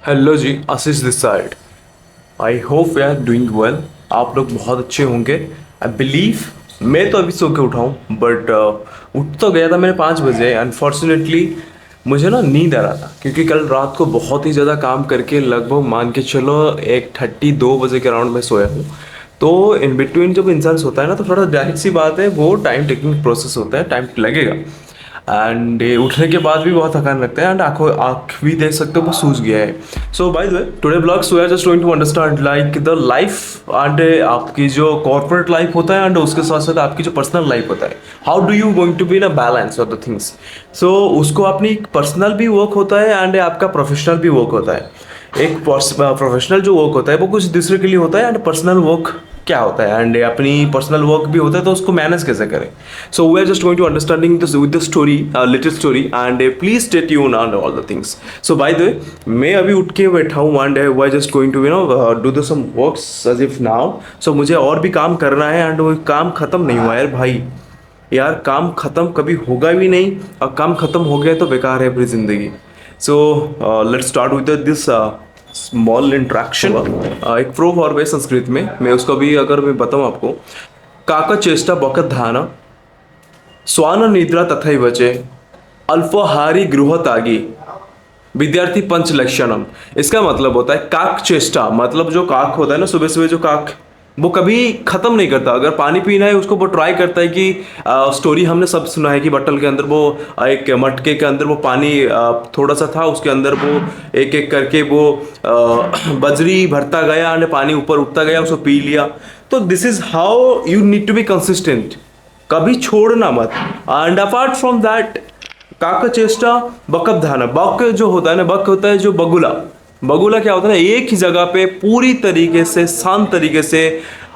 Hello ji, Ashish this side. I hope we are doing well. आप लोग बहुत अच्छे होंगे आई बिलीव। मैं तो अभी सो के उठा हूँ बट उठ तो गया था मैंने 5 बजे। अनफॉर्चुनेटली मुझे ना नींद आ रहा था क्योंकि कल रात को बहुत ही ज़्यादा काम करके लगभग मान के चलो 1:32 बजे के अराउंड में सोया हूँ। तो इन बिटवीन जब इंसान सोता है ना तो थोड़ा जाहिर सी बात है वो टाइम टेकिंग प्रोसेस होता है, टाइम लगेगा। एंड उठने के बाद भी बहुत थकान लगता है एंड आंखों आँख भी देख सकते हो वो सूज गया है। So by the way today blogs we are just going to understand like the life and आपकी जो कॉर्पोरेट लाइफ होता है एंड उसके साथ साथ आपकी जो पर्सनल लाइफ होता है, how do you going to be in a balance of the things. So उसको अपनी पर्सनल भी वर्क होता है एंड आपका प्रोफेशनल भी वर्क होता है। एक प्रोफेशनल जो वर्क होता है वो कुछ दूसरे के लिए होता है एंड पर्सनल वर्क क्या होता है एंड अपनी पर्सनल वर्क भी होता है तो उसको मैनेज कैसे करें। So we are just going to understanding this with the story, little story and please stay tune on all the things. So by the way मैं अभी उठ के बैठा हूँ and we are just going to do the some works as if now. So मुझे और भी काम करना है एंड वो काम खत्म नहीं हुआ यार भाई। यार काम खत्म कभी होगा भी नहीं और काम खत्म हो गया तो बेकार है अपनी जिंदगी। So let's start with this small interaction. एक प्रोवर्ब है संस्कृत में, मैं उसको भी अगर मैं बताऊं आपको, काका चेष्टा बकत धाना स्वान निद्रा तथैव च अल्पाहारी गृह त्यागी विद्यार्थी पंच लक्षणम। इसका मतलब होता है काक चेष्टा, मतलब जो काक होता है ना सुबह सुबह जो काक, वो कभी खत्म नहीं करता। अगर पानी पीना है उसको वो ट्राई करता है कि स्टोरी हमने सब सुना है कि बटल के अंदर वो एक मटके के अंदर वो पानी थोड़ा सा था, उसके अंदर वो एक एक करके वो बजरी भरता गया और पानी ऊपर उठता गया, उसको पी लिया। तो this is how you need to be consistent, कभी छोड़ना मत। एंड अपार्ट फ्रॉम दैट काका चेष्टा बकब धाना, बक जो होता है ना, बक होता है जो बगुला। बगुला क्या होता है ना, एक ही जगह पे पूरी तरीके से शांत तरीके से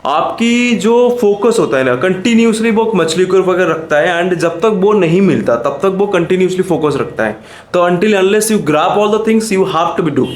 आपकी जो फोकस होता है ना कंटिन्यूसली वो मछली को वगैरह रखता है एंड जब तक वो नहीं मिलता तब तक वो कंटिन्यूसली फोकस रखता है। तो until unless you grab all the things you have to be do.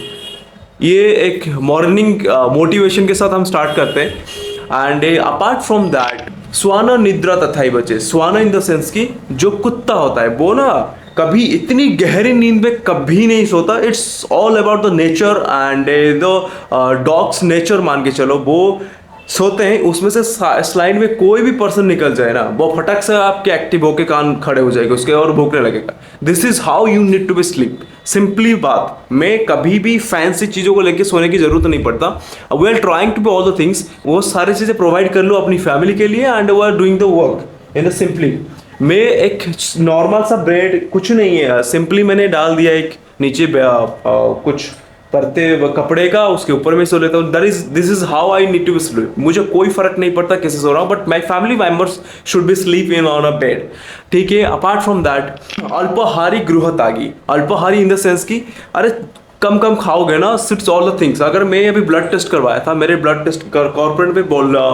ये एक मॉर्निंग मोटिवेशन के साथ हम स्टार्ट करते हैं। And apart from that sauna निद्रा तथाई बचे, स्वाना इन द सेंस की जो कुत्ता होता है वो ना कभी इतनी गहरी नींद में कभी नहीं सोता। It's all about the nature and the dogs nature मान के चलो, वो सोते हैं उसमें से स्लाइड में कोई भी पर्सन निकल जाए ना वो फटक से आपके एक्टिव होके कान खड़े हो जाएगा उसके और भूखने लगेगा। This is how you need to be sleep. Simply बात, मैं कभी भी फैंसी चीज़ों को लेके सोने की जरूरत नहीं पड़ता। We are trying to be all the things, वो सारी चीज़ें प्रोवाइड कर लो अपनी फैमिली के लिए and we are doing the work in the simply. मैं एक नॉर्मल सा ब्रेड कुछ नहीं है, सिंपली मैंने डाल दिया एक नीचे कुछ परते कपड़े का, उसके ऊपर में सो लेता हूँ। That is this is how I need to be sleep. मुझे कोई फर्क नहीं पड़ता कैसे सो रहा हूँ but my family members should be sleep in on a bed, ठीक है। अपार्ट फ्रॉम दैट अल्पाहारी गृह त्यागी, अल्पाहारी इन द सेंस की अरे कम कम खाओगे ना, सिट्स ऑल द थिंग्स। अगर मैं अभी ब्लड टेस्ट करवाया था, मेरे ब्लड टेस्ट कॉर्पोरेट में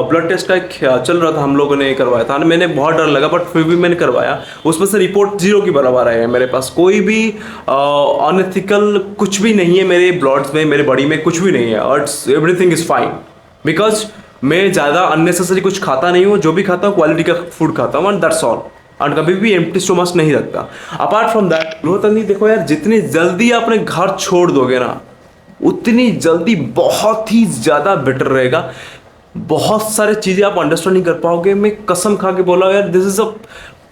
ब्लड टेस्ट का एक चल रहा था, हम लोगों ने करवाया था, मैंने बहुत डर लगा बट फिर भी मैंने करवाया। उसमें से रिपोर्ट 0 की बराबर आया है, मेरे पास कोई भी अनएथिकल कुछ भी नहीं है, मेरे ब्लड्स में मेरे बॉडी में कुछ भी नहीं है और एवरीथिंग इज फाइन बिकॉज मैं ज़्यादा अननेसेसरी कुछ खाता नहीं हूँ, जो भी खाता हूँ क्वालिटी का फूड खाता हूँ एंड दैट्स ऑल। और कभी भी एम्प्टी स्टोमच नहीं रखता। अपार्ट फ्रॉम दैट नहीं, देखो यार जितनी जल्दी अपने घर छोड़ दोगे ना उतनी जल्दी बहुत ही ज़्यादा बेटर रहेगा। बहुत सारे चीज़ें आप अंडरस्टैंड नहीं कर पाओगे, मैं कसम खा के बोला यार, this is a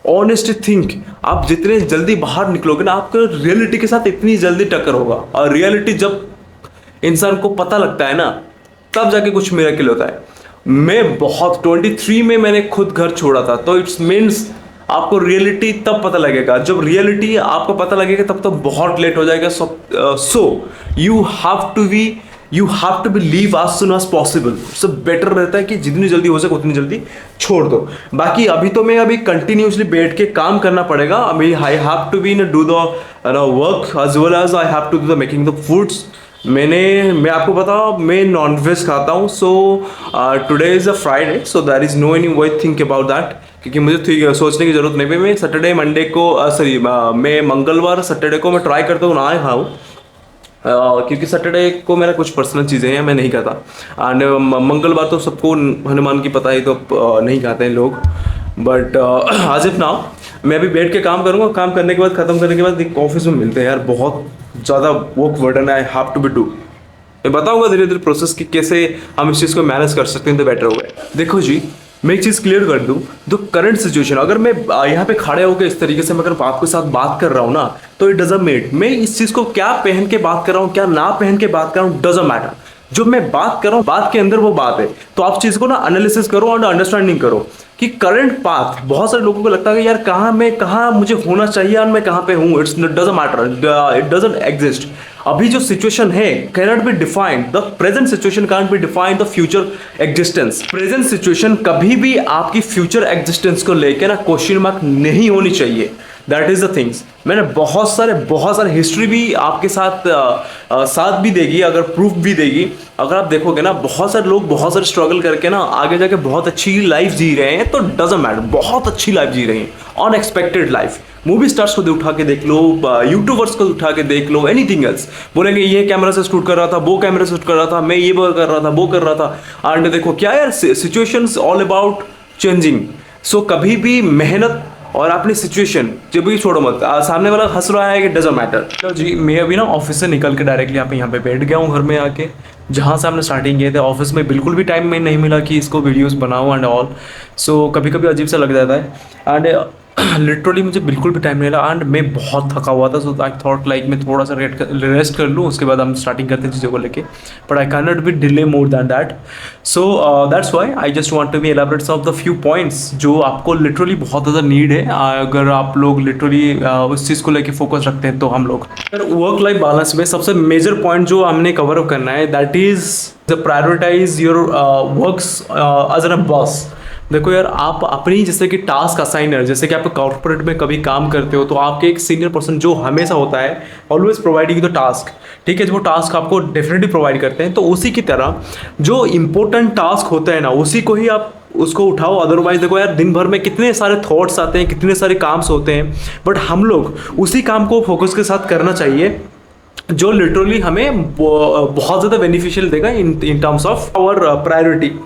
honest think. आप जितने जल्दी बाहर निकलोगे ना आपको रियलिटी के साथ इतनी जल्दी टक्कर होगा और रियलिटी जब इंसान को पता लगता है ना तब जाके कुछ मिरेकल होता है। मैं बहुत 23 में मैंने खुद घर छोड़ा था, तो इट्स मीन्स आपको रियलिटी तब पता लगेगा, जब रियलिटी आपको पता लगेगा तब तो बहुत लेट हो जाएगा। So you have to be leave as soon as possible। So better रहता है कि जितनी जल्दी हो सके उतनी जल्दी छोड़ दो। बाकी अभी तो मैं अभी कंटिन्यूसली बैठ के काम करना पड़ेगा। अभी I have to be do the work as well as I have to do the making the foods. मैं आपको बताऊँ मैं नॉन वेज खाता हूँ। So today is a Friday, so there is no any way think about that, क्योंकि मुझे ठीक सोचने की जरूरत नहीं। मैं सैटरडे मंडे को सॉरी मैं मंगलवार सैटरडे को मैं ट्राई करता हूँ ना खाऊँ, क्योंकि सैटरडे को मेरा कुछ पर्सनल चीज़ें हैं, मैं नहीं खाता। एंड मंगलवार तो सबको हनुमान की पता ही तो नहीं खाते हैं लोग। बट आज इफ नाउ मैं अभी बैठ के काम करूँगा, काम करने के बाद ख़त्म करने के बाद ऑफिस में मिलते हैं यार। बहुत ज़्यादा work burden I have to be do. मैं बताऊंगा धीरे धीरे प्रोसेस कि कैसे हम इस चीज़ को मैनेज कर सकते हैं तो बेटर होगा। देखो जी, मैं एक चीज़ क्लियर कर दूं, तो करंट सिचुएशन अगर मैं यहाँ पे खड़े होकर इस तरीके से मैं अगर आपके साथ बात कर रहा हूँ ना, तो इट डजंट मैटर मैं इस चीज़ को क्या पहन के बात कर रहा हूँ क्या ना पहन के बात कर रहा हूँ, डजंट मैटर। जो मैं बात कर रहा हूँ बात के अंदर वो बात है। तो आप चीज़ को ना एनालिसिस करो और अंडरस्टैंडिंग करो कि करंट पाथ, बहुत सारे लोगों को लगता है कि यार कहाँ मुझे होना चाहिए और मैं कहाँ पे हूँ, it's doesn't matter, it doesn't exist. अभी जो सिचुएशन है cannot be defined, the present situation cannot be defined the future existence. Present situation कभी भी आपकी फ्यूचर एग्जिस्टेंस को लेकर ना क्वेश्चन मार्क नहीं होनी चाहिए। That is the things. मैंने बहुत सारे हिस्ट्री भी आपके साथ भी देगी, अगर प्रूफ भी देगी। अगर आप देखोगे ना, बहुत सारे लोग बहुत सारे स्ट्रगल करके ना आगे जाके बहुत अच्छी लाइफ जी रहे हैं, तो डजंट मैटर, बहुत अच्छी लाइफ जी रहे हैं, अनएक्सपेक्टेड लाइफ। मूवी स्टार्स को उठा के देख लो, यूट्यूबर्स को उठा के देख लो, एनीथिंग एल्स, बोलेंगे ये कैमरा से शूट कर रहा था, वो कैमरा से शूट कर रहा था, मैं ये कर रहा था, वो कर रहा था। एंड देखो क्या यार, सिचुएशंस ऑल अबाउट चेंजिंग। सो कभी भी मेहनत और अपनी सिचुएशन जब भी छोड़ो मत। सामने वाला हंस रहा है कि डजंट मैटर। तो जी, मैं अभी ना ऑफिस से निकल के डायरेक्टली यहाँ पे बैठ गया हूँ घर में आके, जहाँ से हमने स्टार्टिंग किए थे। ऑफिस में बिल्कुल भी टाइम में नहीं मिला कि इसको वीडियोस बनाऊँ एंड ऑल। सो कभी कभी अजीब सा लग जाता है एंड लिटरली मुझे बिल्कुल भी टाइम नहीं मिला एंड मैं बहुत थका हुआ था। सो आई थॉट लाइक मैं थोड़ा सा रेस्ट कर लूँ, उसके बाद हम स्टार्टिंग करते हैं चीज़ों को लेके, but I can not be delay more than that. So that's why I just want to be elaborate some of the few points जो आपको लिटरली बहुत ज़्यादा नीड है अगर आप लोग लिटरली उस चीज़ को लेके फोकस रखते हैं। तो हम लोग वर्क लाइफ बैलेंस में सबसे मेजर पॉइंट जो हमने कवर अप करना है, that is the prioritize your works as an boss. देखो यार, आप अपनी जैसे कि टास्क असाइनर, जैसे कि आप कॉर्पोरेट में कभी काम करते हो तो आपके एक सीनियर पर्सन जो हमेशा होता है ऑलवेज प्रोवाइडिंग द टास्क, ठीक है, जो टास्क आपको डेफिनेटली प्रोवाइड करते हैं। तो उसी की तरह जो इंपॉर्टेंट टास्क होता है ना, उसी को ही आप उसको उठाओ। अदरवाइज देखो यार, दिन भर में कितने सारे थॉट्स आते हैं, कितने सारे काम्स होते हैं, बट हम लोग उसी काम को फोकस के साथ करना चाहिए जो लिटरली हमें बहुत ज़्यादा बेनिफिशियल देगा in terms of our priority.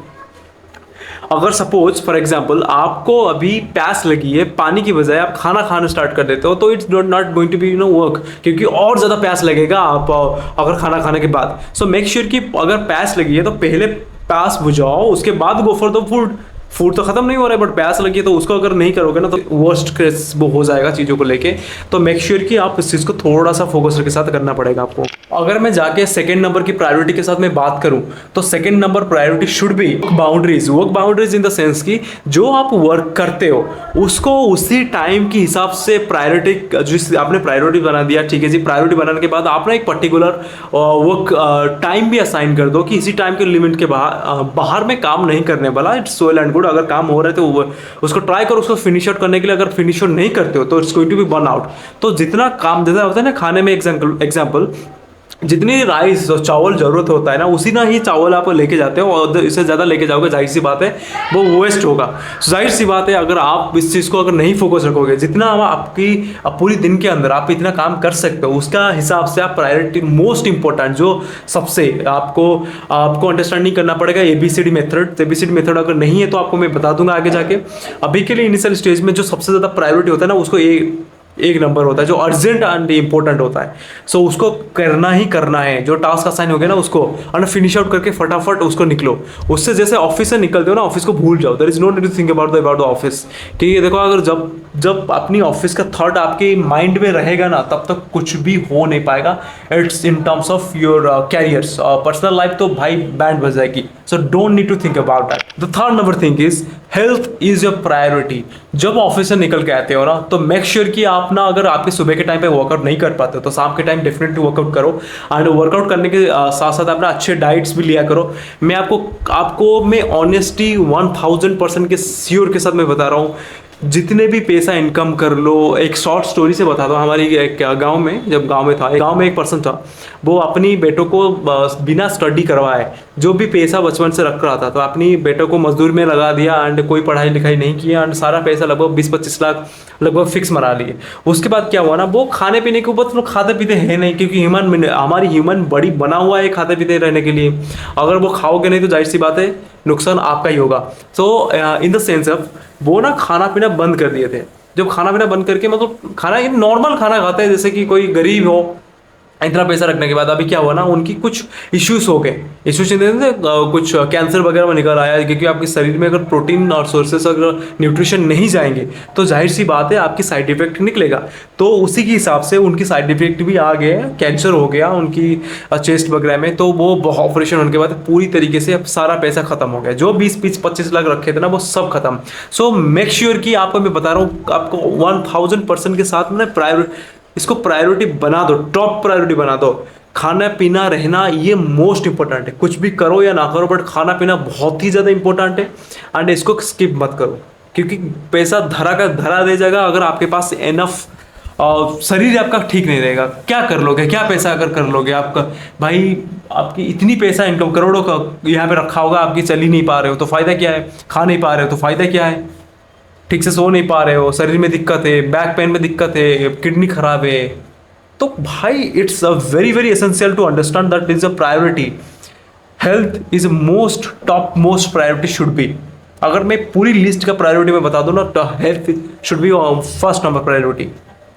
अगर सपोज फॉर एग्जाम्पल आपको अभी प्यास लगी है, पानी की बजाय आप खाना खाना स्टार्ट कर देते हो, तो it's not going to be work, क्योंकि और ज़्यादा प्यास लगेगा आप अगर खाना खाने के बाद। सो मेक श्योर कि अगर प्यास लगी है तो पहले प्यास बुझाओ, उसके बाद go for the food. Food तो खत्म नहीं हो रहा है बट प्यास लगी है, तो उसको अगर नहीं करोगे ना तो वर्स्ट केस वो हो जाएगा चीज़ों को लेके। तो मेक श्योर कि आप इस चीज़ को थोड़ा सा फोकस के साथ करना पड़ेगा आपको। अगर मैं जाके सेकंड नंबर की प्रायोरिटी के साथ मैं बात करूं, तो second number priority should B boundaries. Work boundaries in the sense कि जो आप वर्क करते हो उसको उसी टाइम के हिसाब से प्रायोरिटी, जिस आपने प्रायोरिटी बना दिया, ठीक है जी, प्रायोरिटी बनाने के बाद आप ना एक पर्टिकुलर वर्क टाइम भी असाइन कर दो कि इसी टाइम के लिमिट के बाहर में काम नहीं करने वाला। It's well and good. अगर काम हो रहे तो उसको ट्राई करो उसको फिनिश आउट करने के लिए। अगर फिनिश आउट नहीं करते हो तो it's going to be burn out. तो जितना काम जैसा होता है ना खाने में, एग्जाम्पल जितनी राइस और चावल जरूरत होता है ना, उसी ना ही चावल आप लेके जाते हो, और इससे ज़्यादा लेके जाओगे जाहिर सी बात है वो वेस्ट होगा। जाहिर सी बात है अगर आप इस चीज़ को अगर नहीं फोकस रखोगे, जितना आपकी पूरी दिन के अंदर आप इतना काम कर सकते हो उसका हिसाब से आप प्रायोरिटी मोस्ट इंपॉर्टेंट जो सबसे आपको अंडरस्टैंडिंग करना पड़ेगा ABCD मेथड। ABCD मेथड अगर नहीं है तो आपको मैं बता दूंगा आगे जाके। अभी के लिए इनिशियल स्टेज में जो सबसे ज़्यादा प्रायोरिटी होता है ना, उसको एक नंबर होता है जो अर्जेंट एंड इंपॉर्टेंट होता है। सो उसको करना ही करना है। जो टास्क असाइन हो गया ना उसको और फिनिश आउट करके फटाफट उसको निकलो। उससे जैसे ऑफिस से निकलते हो ना, ऑफिस को भूल जाओ। There is no need to think about the office. ठीक है, देखो अगर जब अपनी ऑफिस का थॉट आपके माइंड में रहेगा ना, तब तक कुछ भी हो नहीं पाएगा। It's in terms of your careers, personal life तो भाई बैंड बज जाएगी। So don't need to think about that. The third number thing is health is your priority. जब ऑफिस से निकल के आते हो ना, तो मेक श्योर कि आप ना, अगर आपके सुबह के टाइम पे वर्कआउट नहीं कर पाते हो तो शाम के टाइम डेफिनेटली वर्कआउट करो। एंड वर्कआउट करने के साथ साथ अपना अच्छे डाइट्स भी लिया करो। मैं आपको मैं ऑनेस्टी 1000% के श्योर के साथ मैं बता रहा हूँ, जितने भी पैसा इनकम कर लो। एक शॉर्ट स्टोरी से बता दो। हमारी एक गांव में, जब गांव में एक पर्सन था, वो अपनी बेटों को बिना स्टडी करवाए जो भी पैसा बचपन से रख रहा था, तो अपनी बेटों को मजदूर में लगा दिया एंड कोई पढ़ाई लिखाई नहीं किया एंड सारा पैसा लगभग 20-25 लाख लगभग फिक्स मरा लिए। उसके बाद क्या हुआ ना, वो खाने पीने के ऊपर तो खाते पीते हैं नहीं, क्योंकि हमारी ह्यूमन बॉडी बना हुआ है खाते पीते रहने के लिए। अगर वो खाओगे नहीं तो जाहिर सी बात है नुकसान आपका ही होगा। सो इन द सेंस ऑफ वो ना खाना पीना बंद कर दिए थे। जब खाना पीना बंद करके, मतलब खाना नॉर्मल खाना खाते हैं जैसे कि कोई गरीब हो, इतना पैसा रखने के बाद अभी क्या हुआ ना, उनकी कुछ इश्यूज हो गए। इश्यूज कुछ कैंसर वगैरह में निकल आया, क्योंकि आपके शरीर में अगर प्रोटीन और सोर्सेस अगर न्यूट्रिशन नहीं जाएंगे तो जाहिर सी बात है आपकी साइड इफेक्ट निकलेगा। तो उसी के हिसाब से उनकी साइड इफेक्ट भी आ गए, कैंसर हो गया उनकी चेस्ट वगैरह में। तो वो ऑपरेशन होने के बाद पूरी तरीके से अब सारा पैसा खत्म हो गया, जो 20-25 लाख रखे थे ना वो सब खत्म। सो मेक श्योर कि आपको मैं बता रहा हूँ, आपको 1000% के साथ में इसको प्रायोरिटी बना दो, टॉप प्रायोरिटी बना दो। खाना पीना रहना ये मोस्ट इंपॉर्टेंट है, कुछ भी करो या ना करो बट खाना पीना बहुत ही ज़्यादा इंपॉर्टेंट है। एंड इसको स्किप मत करो, क्योंकि पैसा धरा का धरा दे जाएगा अगर आपके पास एनफ शरीर आपका ठीक नहीं रहेगा। क्या कर लोगे, क्या पैसा अगर कर लोगे आपका, भाई आपकी इतनी पैसा इनकम करोड़ों का यहाँ पे रखा होगा, आपकी चल ही नहीं पा रहे हो तो फायदा क्या है, खा नहीं पा रहे हो तो फायदा क्या है, ठीक से सो नहीं पा रहे हो, शरीर में दिक्कत है, बैक पेन में दिक्कत है, किडनी खराब है। तो भाई it's a very very essential to understand that is a priority. Health is most top most priority should be. अगर मैं पूरी लिस्ट का प्रायोरिटी में बता दूं ना, तो health should be first number priority.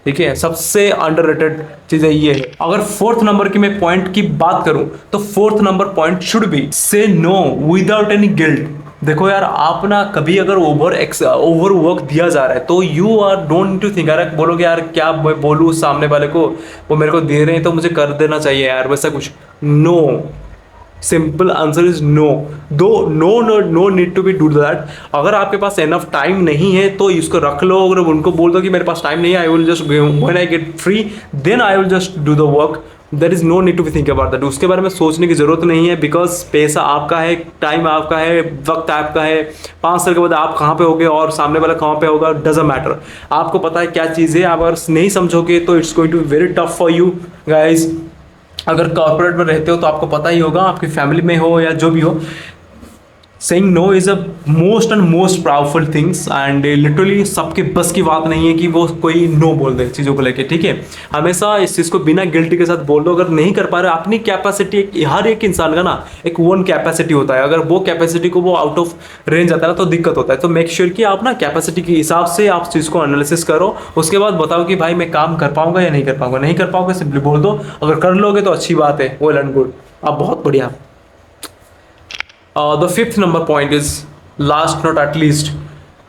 ठीक है, सबसे अंडररेटेड चीजें ये है। अगर फोर्थ नंबर की मैं पॉइंट की बात करूं तो fourth number point should be से नो विदाउट एनी गिल्ट। देखो यार, आप ना कभी अगर ओवर वर्क दिया जा रहा है तो you are don't to think, यार बोलोगे यार क्या मैं बोलूँ सामने वाले को, वो मेरे को दे रहे हैं तो मुझे कर देना चाहिए यार, वैसा कुछ no. Simple answer is no. Do no no no need to be do that. अगर आपके पास एनफ टाइम नहीं है तो इसको रख लो। अगर उनको बोल दो कि मेरे पास टाइम नहीं है, I will just when I get free then I will just do the work, there is no need to be think about that. उसके बारे में सोचने की जरूरत नहीं है, बिकॉज पैसा आपका है, टाइम आपका है, वक्त आपका है। 5 साल के बाद आप कहाँ पे होगे और सामने वाला कहाँ पे होगा, डजंट मैटर। आपको पता है क्या चीज़ है, आप अगर नहीं समझोगे तो it's going to be very tough for you guys. अगर कॉर्पोरेट में रहते हो तो आपको पता ही होगा, आपकी फैमिली में हो या जो भी हो, saying no is a most and most powerful things. And literally सबके बस की बात नहीं है कि वो कोई नो बोल दे चीज़ों को लेके। ठीक है, हमेशा इस चीज़ को बिना गिल्टी के साथ बोल दो। अगर नहीं कर पा रहे, अपनी कैपेसिटी, हर एक इंसान का ना एक वन कैपेसिटी होता है, अगर वो कैपेसिटी को वो आउट ऑफ रेंज आता है ना तो दिक्कत होता है। तो मेक श्योर कि आप ना कैपेसिटी के हिसाब से आप चीज़ को एनालिसिस करो, उसके बाद बताओ कि भाई मैं काम कर पाऊंगा या नहीं कर पाऊंगा। नहीं कर पाओगे सिंपली बोल दो, अगर कर लोगे तो अच्छी बात है, वेल एंड गुड, अब बहुत बढ़िया। The fifth number point is last not at least,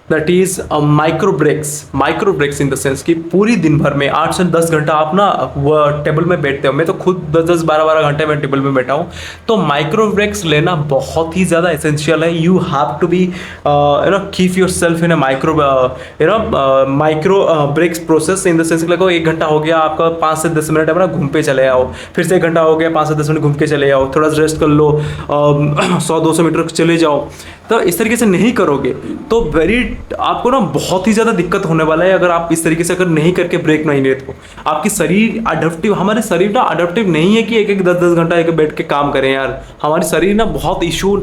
that is micro breaks। Micro breaks in the sense कि पूरी दिन भर में 8 से 10 घंटा आप ना वो टेबल में बैठते हो। मैं तो खुद 10-10 12-12 घंटे में टेबल में बैठा हूँ। तो माइक्रो ब्रेक्स लेना बहुत ही ज़्यादा एसेंशियल है। You have to be keep your self in a micro breaks process in the sense लगो 1 घंटा हो गया आपका, 5 से 10 मिनट अपना घूम पे चले आओ, फिर से 1 घंटा हो गया, 5 से 10 मिनट घूम के चले आओ, थोड़ा सा रेस्ट कर लो, 100-200 मीटर चले जाओ। तो इस तरीके से नहीं करोगे तो आपको ना बहुत ही ज़्यादा दिक्कत होने वाला है। अगर आप इस तरीके से अगर नहीं करके ब्रेक नहीं लेते हो, आपकी शरीर अडप्टिव, हमारे शरीर ना अडप्टिव नहीं है कि 1-1 10-10 घंटा एक बैठ के काम करें यार। हमारे शरीर ना बहुत इशू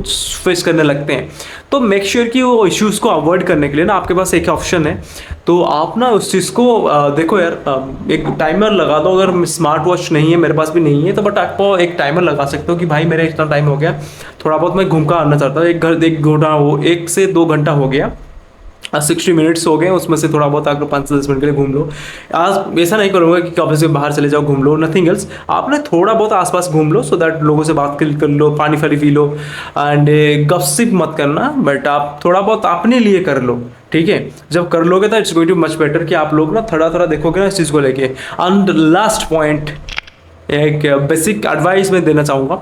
फेस करने लगते हैं। तो मेक श्योर कि वो इश्यूज़ को अवॉइड करने के लिए ना आपके पास एक ऑप्शन है। तो आप ना उस चीज़ को देखो यार, एक टाइमर लगा दो। अगर स्मार्ट वॉच नहीं है, मेरे पास भी नहीं है, तो बट आपको एक टाइमर लगा सकते हो कि भाई मेरा इतना टाइम हो गया, थोड़ा बहुत मैं घूम कर आना चाहता हूँ। 1 से 2 घंटा हो गया, 60 मिनट्स हो गए, उसमें से थोड़ा बहुत अगर 5 से 10 मिनट के लिए घूम लो। आज ऐसा नहीं करूँगा कि कभी से बाहर चले जाओ घूम लो, नथिंग एल्स। आपने थोड़ा बहुत आसपास घूम लो, सो दैट लोगों से बात कर लो, पानी फानी पी लो। एंड गपसिप मत करना, बट आप थोड़ा बहुत अपने लिए कर लो। ठीक है, जब कर लोगे तो it's going too much better कि आप लोग ना थोड़ा थोड़ा देखोगे ना इस चीज़ को लेके। एंड लास्ट पॉइंट, एक बेसिक एडवाइस मैं देना चाहूँगा,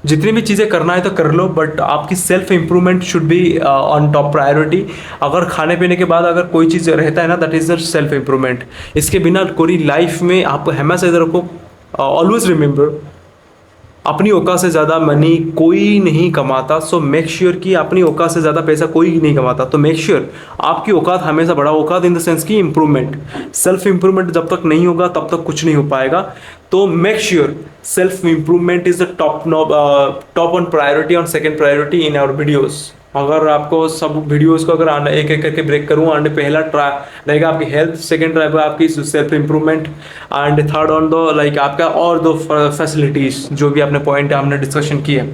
जितनी भी चीज़ें करना है तो कर लो, बट आपकी self improvement should be on top priority. अगर खाने पीने के बाद अगर कोई चीज़ रहता है ना, that is the self improvement. इसके बिना पूरी लाइफ में आप हमेशा इधर को ऑलवेज रिमेंबर, अपनी औकात से ज़्यादा मनी कोई नहीं कमाता। सो मेक श्योर कि अपनी औकात से ज़्यादा पैसा कोई नहीं कमाता। तो मेक श्योर आपकी औकात हमेशा बड़ा, औकात इन द सेंस की इम्प्रूवमेंट। सेल्फ इम्प्रूवमेंट जब तक नहीं होगा तब तक कुछ नहीं हो पाएगा। तो make sure self improvement is the top on priority, on second priority in our videos. अगर आपको सब वीडियोस को अगर एक एक करके ब्रेक करूँ, एंड पहला ट्राई रहेगा आपकी हेल्थ, सेकंड रहेगा आपकी self improvement, and third on दो आपका और 2 फैसिलिटीज़ जो भी आपने पॉइंट हमने डिस्कशन किए।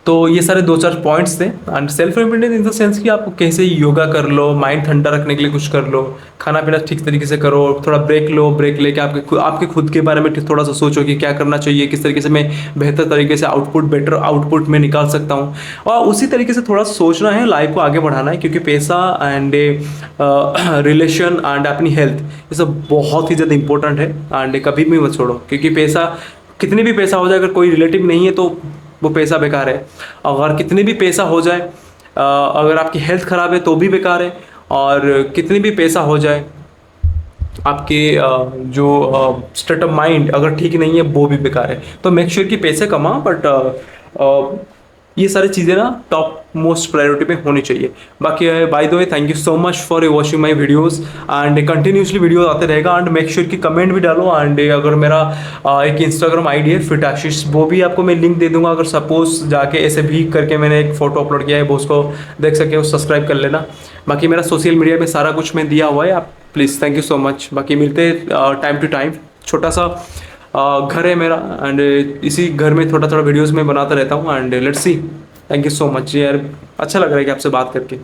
तो ये सारे दो चार पॉइंट्स थे। And self importance in the sense कि आप कैसे योगा कर लो, माइंड ठंडा रखने के लिए कुछ कर लो, खाना पीना ठीक तरीके से करो, थोड़ा ब्रेक लो, ब्रेक लेके आपके खुद के बारे में थोड़ा सा सोचो कि क्या करना चाहिए, किस तरीके से मैं बेहतर तरीके से बेटर आउटपुट में निकाल सकता हूँ। और उसी तरीके से थोड़ा सोचना है, लाइफ को आगे बढ़ाना है, क्योंकि पैसा एंड रिलेशन एंड अपनी हेल्थ ये सब बहुत ही ज़्यादा इंपॉर्टेंट है। एंड कभी भी मत छोड़ो, क्योंकि पैसा कितनी भी पैसा हो जाए, अगर कोई रिलेटिव नहीं है तो वो पैसा बेकार है। अगर कितनी भी पैसा हो जाए, अगर आपकी हेल्थ ख़राब है तो भी बेकार है। और कितनी भी पैसा हो जाए, आपके जो स्टेट ऑफ माइंड अगर ठीक नहीं है वो भी बेकार है। तो मेक श्योर कि पैसे कमा, बट ये सारी चीज़ें ना टॉप मोस्ट प्रायोरिटी पे होनी चाहिए। बाकी bye the way, thank you so much for watching my videos and continuously video आते रहेगा। एंड मेक श्योर कि कमेंट भी डालो। एंड अगर मेरा एक इंस्टाग्राम आईडी है फिट आशीष, वो भी आपको मैं लिंक दे दूंगा। अगर सपोज जाके ऐसे भी करके मैंने एक फ़ोटो अपलोड किया है, वो उसको देख सके, वो सब्सक्राइब कर लेना। बाकी मेरा सोशल मीडिया में सारा कुछ मैं दिया हुआ है, आप please, thank you so much. बाकी मिलते हैं टाइम टू टाइम। छोटा सा घर है मेरा, एंड इसी घर में थोड़ा थोड़ा वीडियोस में बनाता रहता हूँ। And let's see, thank you so much यार, अच्छा लग रहा है कि आपसे बात करके।